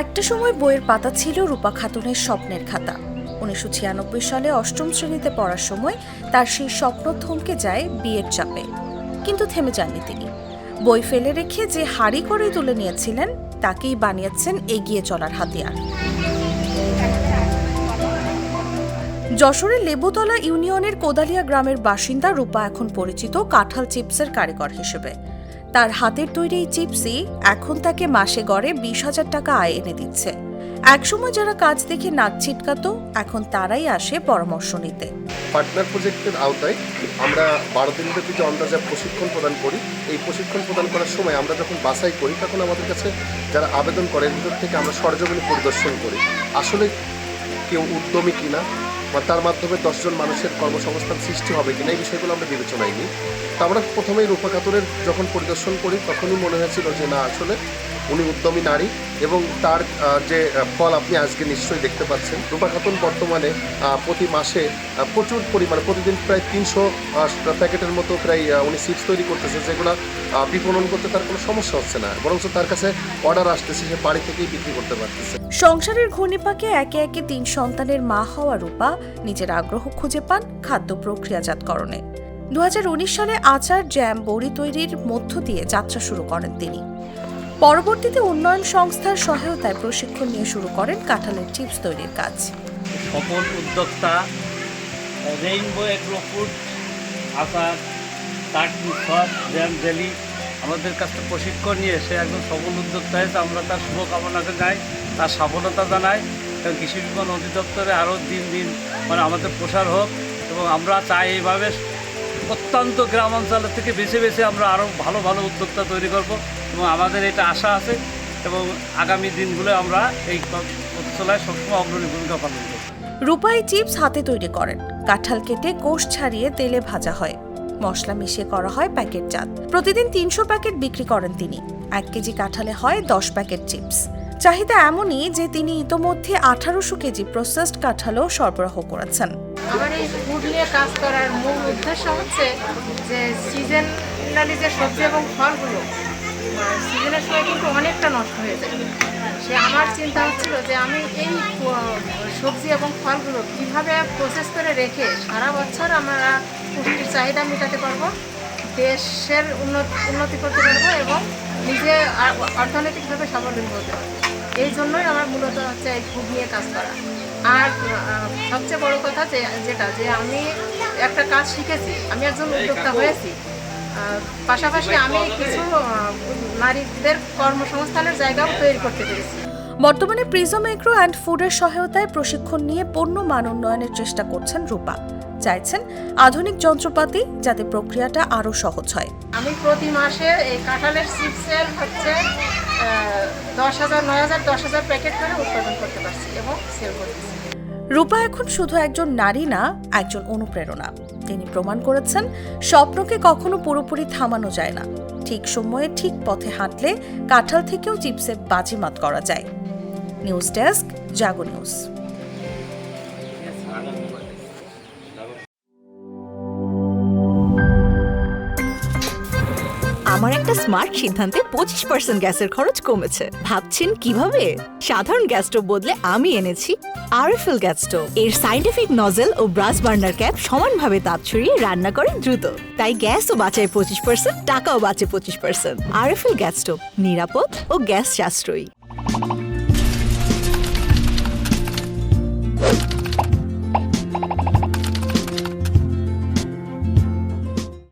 একটা সময় বইয়ের পাতা ছিল রূপা খাতুনের স্বপ্নের খাতা। 1996 সালে অষ্টম শ্রেণীতে পড়ার সময় তার সেই স্বপ্ন থমকে যায় বিয়ের চাপে। কিন্তু থেমে যাননি তিনি। বই ফেলে রেখে যে হাড়ি করে তুলে নিয়েছিলেন তাকেই বানিয়েছেন এগিয়ে চলার হাতিয়ার। যশোরের লেবুতলা ইউনিয়নের কোদালিয়া গ্রামের বাসিন্দা রূপা এখন পরিচিত কাঁঠাল চিপসের কারিগর হিসেবে। তার হাতের তৈরি এই চিপসই এখন তাকে মাসে গড়ে 20,000 টাকা আয় এনে দিচ্ছে। একসময় যারা কাজ দেখে নাক ছিটকাতো, এখন তারাই আসে পরামর্শ নিতে। পার্টনার প্রজেক্টের আওতায় আমরা 12 দিনব্যাপী যে অন-দ্য-জব প্রশিক্ষণ প্রদান করি, এই প্রশিক্ষণ প্রদান করার সময় আমরা যখন বাছাই করি তখন আমাদের কাছে যারা আবেদন করে এর ভিতর থেকে আমরা সরজমিনে পরিদর্শন করি আসলে কেউ উদ্যমী কিনা বা তার মাধ্যমে 10 জন মানুষের কর্মসংস্থান সৃষ্টি হবে কিনা, এই বিষয়গুলো আমরা বিবেচনায় নিই। তো আমরা প্রথমেই রূপা খাতুনের যখন পরিদর্শন করি তখনই মনে হয়েছিল যে না, আসলে উনি উদ্যমী নারী এবং তার যে ফল আপনি আজকে নিশ্চয়ই দেখতে পাচ্ছেন। রূপা খাতুন বর্তমানে প্রতি মাসে প্রচুর পরিমাণে প্রতিদিন প্রায় 300 প্যাকেটের মতো প্রায় উনি চিপস তৈরি করতেছে, যেগুলো বিপণন করতে তার কোনো সমস্যা হচ্ছে না, বরঞ্চ তার কাছে অর্ডার আসতেছে, সে বাড়ি থেকেই বিক্রি করতে পারতেছে। সংসারের ঘূর্ণিপাকে একে একে 3 সন্তানের মা হওয়া রূপা নিজের আগ্রহ খুঁজে পান খাদ্য প্রক্রিয়াজাতকরণে। 2019 সালে আচার, জ্যাম, বড়ি তৈরির মধ্য দিয়ে যাত্রা শুরু করেন তিনি। পরবর্তীতে উন্নয়ন সংস্থার সহায়তায় প্রশিক্ষণ নিয়ে শুরু করেন কাঁঠালের চিপস তৈরির কাজ। সফল উদ্যোক্তা রেইনবো এগ্রো ফুড, আচার, চাটনি, সস, জ্যাম, জেলি আমাদের কাছে প্রশিক্ষণ নিয়ে সে একজন সফল উদ্যোক্তা হয়েছে। আমরা তার শুভকামনাকে যাই, তার সফলতা জানাই এবং কৃষি বিপণন অধিদপ্তরে আরও দিন দিন আমাদের প্রসার হোক এবং আমরা চাই এইভাবে প্রত্যন্ত গ্রাম অঞ্চল থেকে বেছে বেছে আমরা আরও ভালো ভালো উদ্যোক্তা তৈরি করব এবং আমাদের এটা আশা আছে এবং আগামী দিনগুলো আমরা এই পথচলায় সবসময় অগ্রণী ভূমিকা পালন করব। রূপাই চিপস হাতে তৈরি করেন। কাঁঠাল কেটে কোষ ছাড়িয়ে তেলে ভাজা হয়, মশলা মিশিয়ে করা হয় প্যাকেটজাত। প্রতিদিন 300 প্যাকেট বিক্রি করেন তিনি। 1 কেজি কাঁঠালে হয় 10 প্যাকেট চিপস। চাহিদা এমনই যে তিনি ইতোমধ্যে 1800 কেজি প্রসেসড কাঁঠালও সরবরাহ করেছেন। আমার এই ফুড নিয়ে কাজ করার মূল উদ্দেশ্য হচ্ছে যে সিজনালি যে সবজি এবং ফলগুলো সিজনের সময় কিন্তু অনেকটা নষ্ট হয়ে যায়। সে আমার চিন্তা হচ্ছিল যে আমি এই সবজি এবং ফলগুলো কীভাবে প্রসেস করে রেখে সারা বছর আমরা পুষ্টির চাহিদা মেটাতে পারবো, দেশের উন্নতি করতে পারবো এবং নিজে অর্থনৈতিকভাবে স্বাবলম্বী হতে পারবো। এই জন্যই আমার মূলত হচ্ছে এই ফুড নিয়ে কাজ করা। আর সবচেয়ে বড় কথা যে আমি একটা কাজ শিখেছি, আমি একজন উদ্যোক্তা হয়েছি, পাশাপাশি আমি কিছু নারীদের কর্মসংস্থানের জায়গাও তৈরি করতে পেরেছি। বর্তমানে প্রিজম এগ্রো অ্যান্ড ফুডের সহায়তায় প্রশিক্ষণ নিয়ে পণ্য মান উন্নয়নের চেষ্টা করছেন রূপা। চাইছেন আধুনিক যন্ত্রপাতি যাতে প্রক্রিয়াটা আরও সহজ হয়। আমি প্রতি মাসে এই কাঁঠালের চিপসের হচ্ছে 10,000, 9,000, 10,000 প্যাকেট করে উৎপাদন করতে পারছি এবং সেল করতেছি। রূপা এখন শুধু একজন নারী না, একজন অনুপ্রেরণা। তিনি প্রমাণ করেছেন স্বপ্নকে কখনো পুরোপুরি থামানো যায় না। ঠিক সময়ে ঠিক পথে হাঁটলে কাঁঠাল থেকেও চিপসে বাজিমাত করা যায়। নিউজ ডেস্ক, জাগো নিউজ। আমার একটা স্মার্ট সিদ্ধান্তে 25% গ্যাসের খরচ কমেছে। ভাবছেন কিভাবে? সাধারণ গ্যাস স্টোভ বদলে আমি এনেছি আরএফএল গ্যাস স্টোভ। এর সাইন্টিফিক নজল ও ব্রাস বার্নার ক্যাপ সমানভাবে তাপ ছড়িয়ে রান্না করে দ্রুত। তাই গ্যাসও বাঁচায় 25%, টাকাও বাঁচে 25%। আরএফএল গ্যাস স্টোভ নিরাপদ ও গ্যাস সাশ্রয়ী।